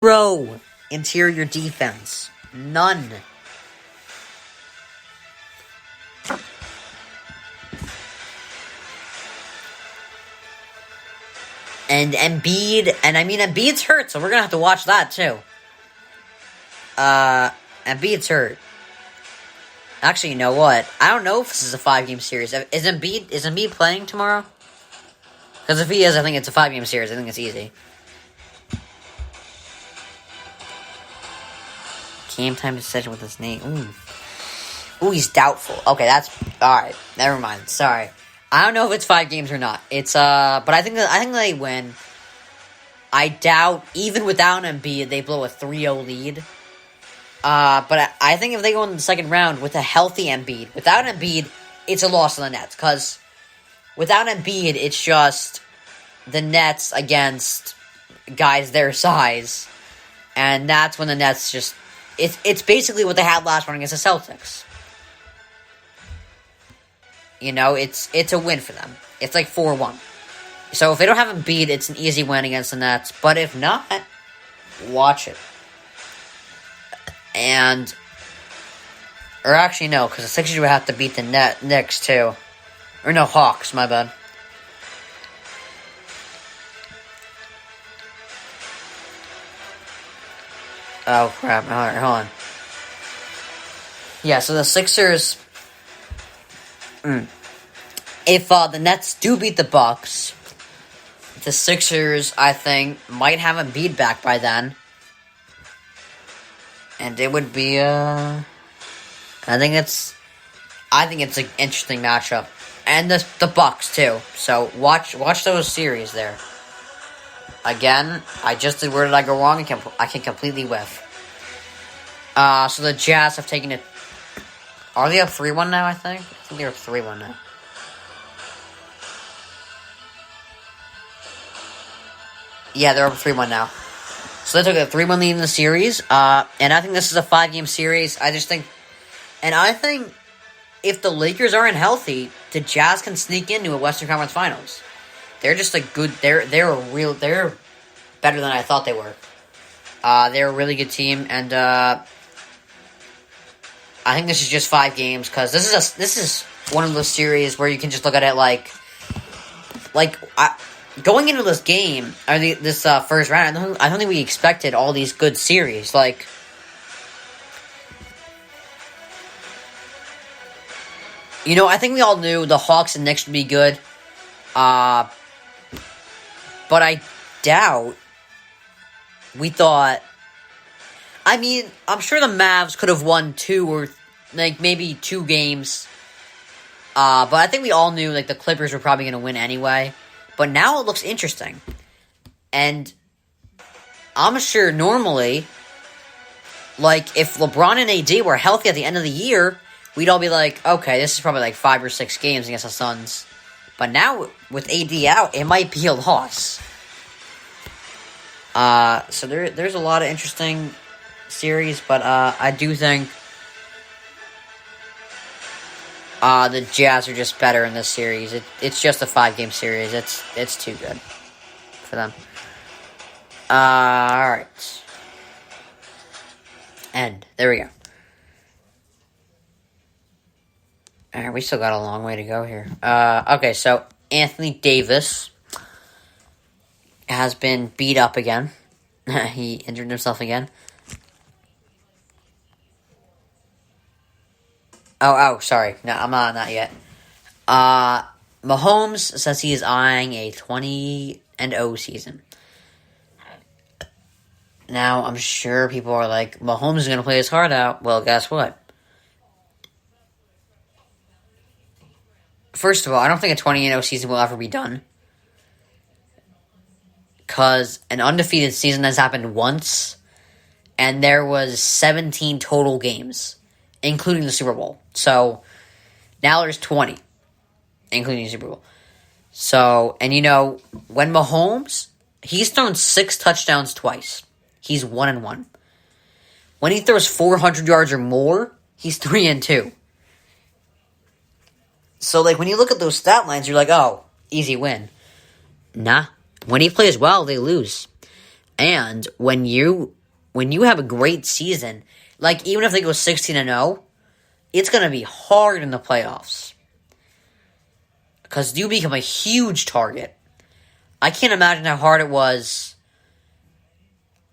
Zero interior defense. None. And Embiid, Embiid's hurt, so we're gonna have to watch that too. Embiid's hurt. Actually, you know what? I don't know if this is a 5-game series. Is Embiid playing tomorrow? Because if he is, I think it's a 5-game series. I think it's easy. Game time decision with his name. Ooh, he's doubtful. Okay, that's alright. Never mind. Sorry. I don't know if it's 5 games or not. It's but I think they win. I doubt even without Embiid they blow a 3-0 lead. But I think if they go in the second round with a healthy Embiid, without Embiid, it's a loss to the Nets. Because without Embiid, it's just the Nets against guys their size, and that's when the Nets just it's basically what they had last round against the Celtics. You know, it's a win for them. It's like 4-1. So if they don't have Embiid, it's an easy win against the Nets. But if not, watch it. Or actually no, because the Sixers would have to beat the Knicks too. Or no, Hawks, my bad. Oh crap, alright, hold on. Yeah, so the Sixers... If the Nets do beat the Bucks, the Sixers, I think, might have Embiid back by then. And it would be, I think it's an interesting matchup. And the Bucks, too. So, watch those series there. Again, I just did Where Did I Go Wrong? I can completely whiff. So the Jazz have taken it. Are they up 3-1 now, I think? I think they're up 3-1 now. Yeah, they're up 3-1 now. So they took a 3-1 lead in the series. And I think this is a 5-game series. I think if the Lakers aren't healthy, the Jazz can sneak into a Western Conference Finals. They're just a good. They're better than I thought they were. They're a really good team, and I think this is just 5 games because this is one of those series where you can just look at it like going into this game or this first round. I don't think we expected all these good series. Like, you know, I think we all knew the Hawks and Knicks would be good. But I doubt we thought... I mean, I'm sure the Mavs could have won 2 or, maybe 2 games. But I think we all knew, the Clippers were probably going to win anyway. But now it looks interesting. And I'm sure normally, if LeBron and AD were healthy at the end of the year, we'd all be like, okay, this is probably 5 or 6 games against the Suns. But now, with AD out, it might be a loss. So there's a lot of interesting series, but I do think the Jazz are just better in this series. It's just a 5-game series. It's too good for them. Alright. And there we go. Alright, we still got a long way to go here. Okay, so Anthony Davis has been beat up again. He injured himself again. Oh, sorry. No, I'm not yet. Mahomes says he is eyeing a 20-0 season. Now, I'm sure people are like, Mahomes is going to play his heart out. Well, guess what? First of all, I don't think a 20-0 season will ever be done. Because an undefeated season has happened once, and there was 17 total games, including the Super Bowl. So, now there's 20, including the Super Bowl. So, and when Mahomes, he's thrown 6 touchdowns twice. He's 1-1. When he throws 400 yards or more, he's 3-2. So, when you look at those stat lines, you're like, oh, easy win. Nah. When he plays well, they lose. And when you have a great season, like even if they go 16-0, it's going to be hard in the playoffs. Because you become a huge target. I can't imagine how hard it was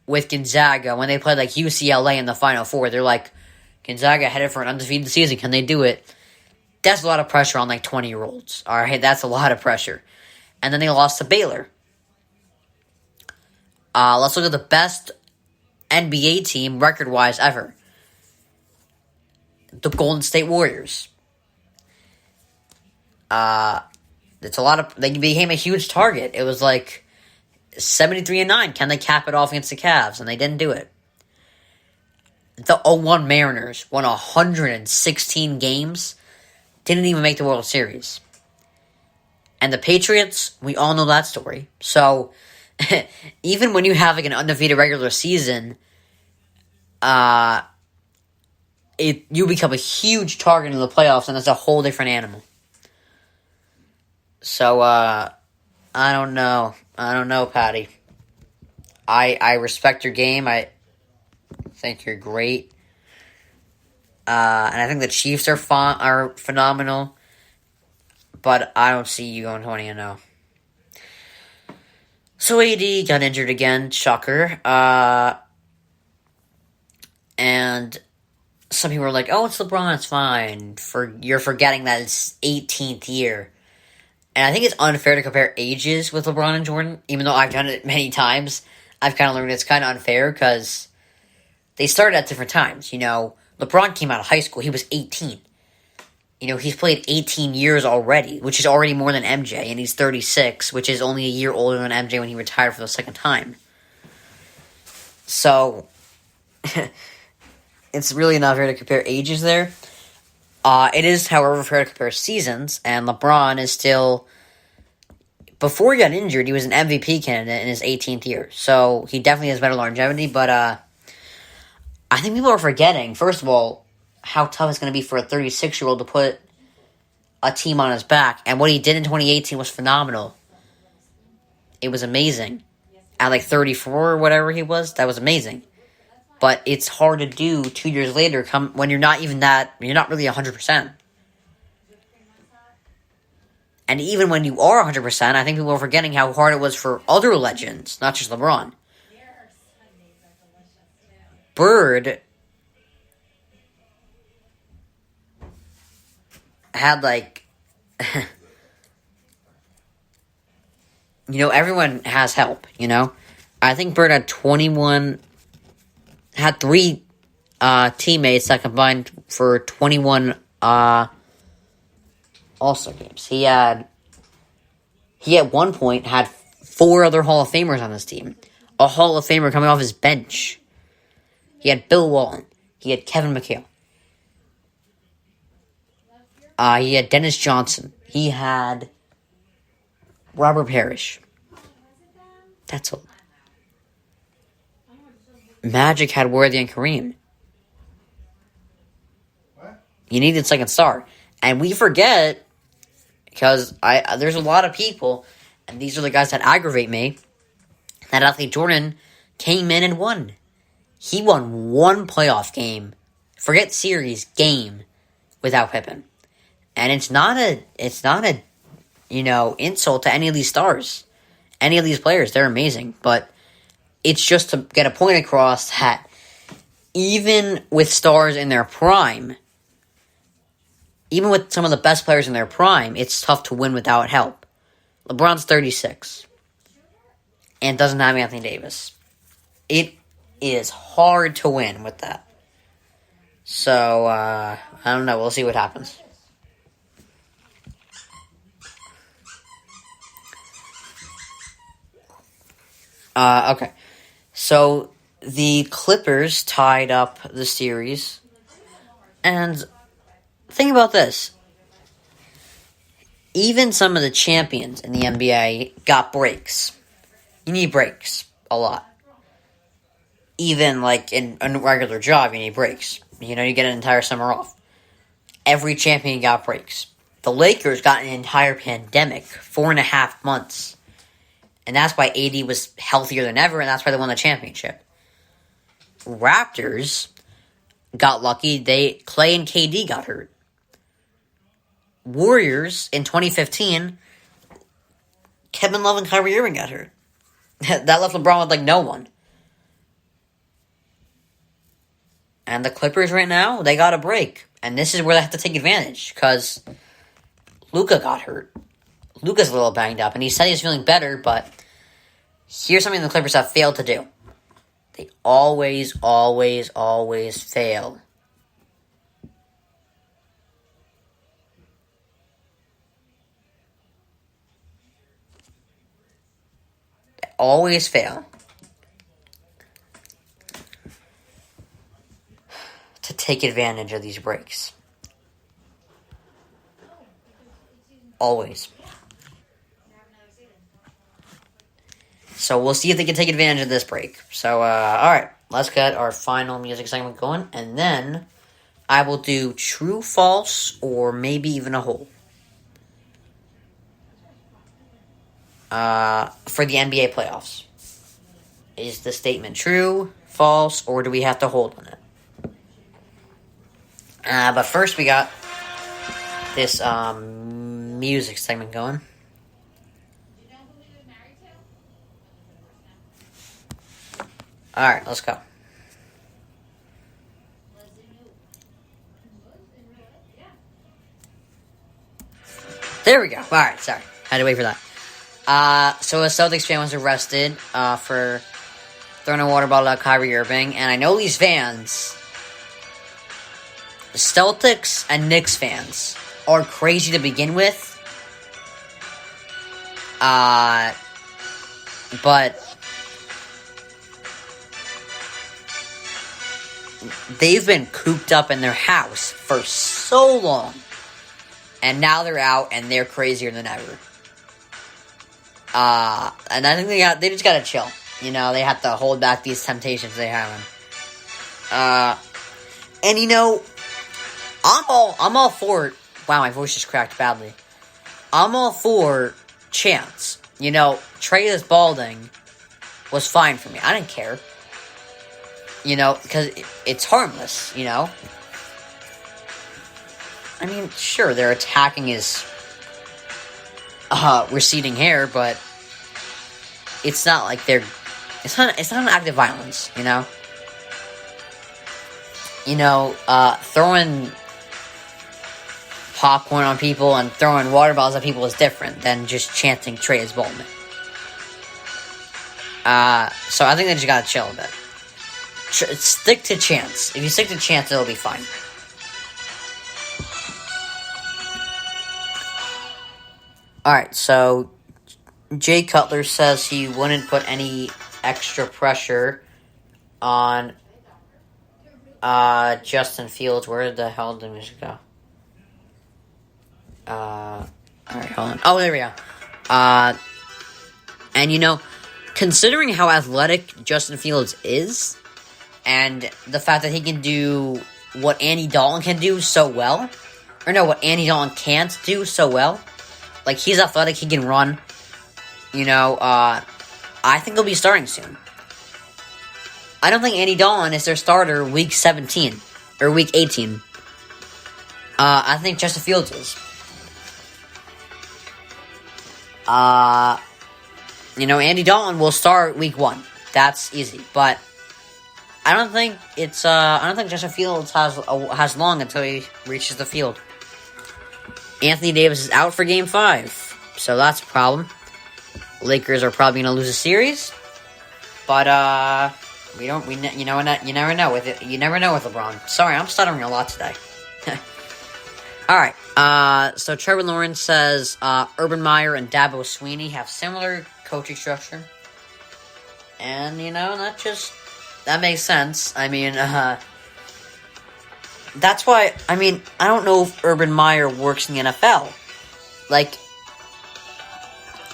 with Gonzaga when they played like UCLA in the Final Four. They're like, Gonzaga headed for an undefeated season. Can they do it? That's a lot of pressure on like 20-year-olds. All right, that's a lot of pressure. And then they lost to Baylor. Let's look at the best NBA team record-wise ever. The Golden State Warriors. It's a lot of. They became a huge target. It was like 73-9. Can they cap it off against the Cavs? And they didn't do it. The 0-1 Mariners won 116 games. Didn't even make the World Series. And the Patriots, we all know that story. So, even when you have like an undefeated regular season, you become a huge target in the playoffs, and it's a whole different animal. So, I don't know. I don't know, Patty. I respect your game. I think you're great. And I think the Chiefs are phenomenal. But I don't see you going 20-0. So AD got injured again. Shocker. And some people are like, oh, it's LeBron, it's fine. You're forgetting that it's 18th year. And I think it's unfair to compare ages with LeBron and Jordan, even though I've done it many times. I've kind of learned it's kind of unfair because they started at different times. You know, LeBron came out of high school. He was 18. You know, he's played 18 years already, which is already more than MJ, and he's 36, which is only a year older than MJ when he retired for the second time. So, it's really not fair to compare ages there. It is, however, fair to compare seasons, and LeBron is still... Before he got injured, he was an MVP candidate in his 18th year, so he definitely has better longevity, but I think people are forgetting, first of all, how tough it's going to be for a 36-year-old to put a team on his back, and what he did in 2018 was phenomenal. It was amazing. At like 34 or whatever he was, that was amazing. But it's hard to do 2 years later when you're not even you're not really 100%. And even when you are 100%, I think people are forgetting how hard it was for other legends, not just LeBron. Bird had like... you know, everyone has help, you know? I think Bird had 21... had 3 teammates that combined for 21 All-Star games. He at one point had 4 other Hall of Famers on his team. A Hall of Famer coming off his bench. He had Bill Walton. He had Kevin McHale. He had Dennis Johnson. He had Robert Parrish. That's all. Magic had Worthy and Kareem. What? You needed second star. And we forget, because there's a lot of people, and these are the guys that aggravate me, that Athlete Jordan came in and won. He won 1 playoff game, forget series, game, without Pippen. And it's not a insult to any of these stars. Any of these players, they're amazing, but it's just to get a point across that even with stars in their prime, even with some of the best players in their prime, it's tough to win without help. LeBron's 36 and doesn't have Anthony Davis. It is hard to win with that. So, I don't know. We'll see what happens. Okay. So, the Clippers tied up the series. And think about this. Even some of the champions in the NBA got breaks. You need breaks a lot. Even, like, in a regular job, you need breaks. You know, you get an entire summer off. Every champion got breaks. The Lakers got an entire pandemic, 4.5 months. And that's why AD was healthier than ever, and that's why they won the championship. Raptors got lucky. Clay and KD got hurt. Warriors in 2015, Kevin Love and Kyrie Irving got hurt. That left LeBron with like no one. And the Clippers right now, they got a break. And this is where they have to take advantage, because Luka got hurt. Luka's a little banged up, and he said he's feeling better, but here's something the Clippers have failed to do. They always fail. They always fail to take advantage of these breaks. Always. So we'll see if they can take advantage of this break. So, alright. Let's get our final music segment going. And then I will do true, false, or maybe even a hold. For the NBA playoffs. Is the statement true, false, or do we have to hold on it? But first we got this music segment going. Alright, let's go. There we go. Alright, sorry. Had to wait for that. So a Celtics fan was arrested for throwing a water bottle at Kyrie Irving. And I know these fans, Celtics and Knicks fans, are crazy to begin with. But they've been cooped up in their house for so long. And now they're out and they're crazier than ever. And I think they just gotta chill. You know, they have to hold back these temptations they have. And you know, I'm all for it. Wow, my voice just cracked badly. I'm all for chance. You know, Trey is balding was fine for me. I didn't care. You know, because it's harmless, you know? I mean, sure, they're attacking his receding hair, but it's not like it's not an act of violence, you know? You know, throwing popcorn on people and throwing water bottles at people is different than just chanting Trey is balding. So I think they just gotta chill a bit. Stick to chance. If you stick to chance, it'll be fine. Alright, so Jay Cutler says he wouldn't put any extra pressure on Justin Fields. Where the hell did music go? Alright, hold on. Oh, there we go. And you know, considering how athletic Justin Fields is, and the fact that he can do what Andy Dalton can do so well, or no, what Andy Dalton can't do so well, like, he's athletic, he can run, you know, I think he'll be starting soon. I don't think Andy Dalton is their starter week 17, or week 18. I think Justin Fields is. You know, Andy Dalton will start week 1. That's easy, but I don't think Justin Fields has long until he reaches the field. Anthony Davis is out for Game 5, so that's a problem. Lakers are probably going to lose a series, but you never know with it. You never know with LeBron. Sorry, I'm stuttering a lot today. All right. So Trevor Lawrence says Urban Meyer and Dabo Swinney have similar coaching structure, and you know that makes sense. I mean, that's why, I mean, I don't know if Urban Meyer works in the NFL. Like,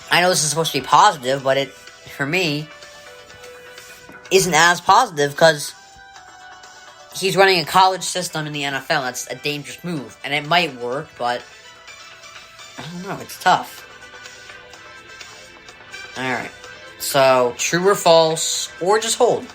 I know this is supposed to be positive, but it, for me, isn't as positive because he's running a college system in the NFL. That's a dangerous move. And it might work, but I don't know. It's tough. Alright. So, true or false, or just hold.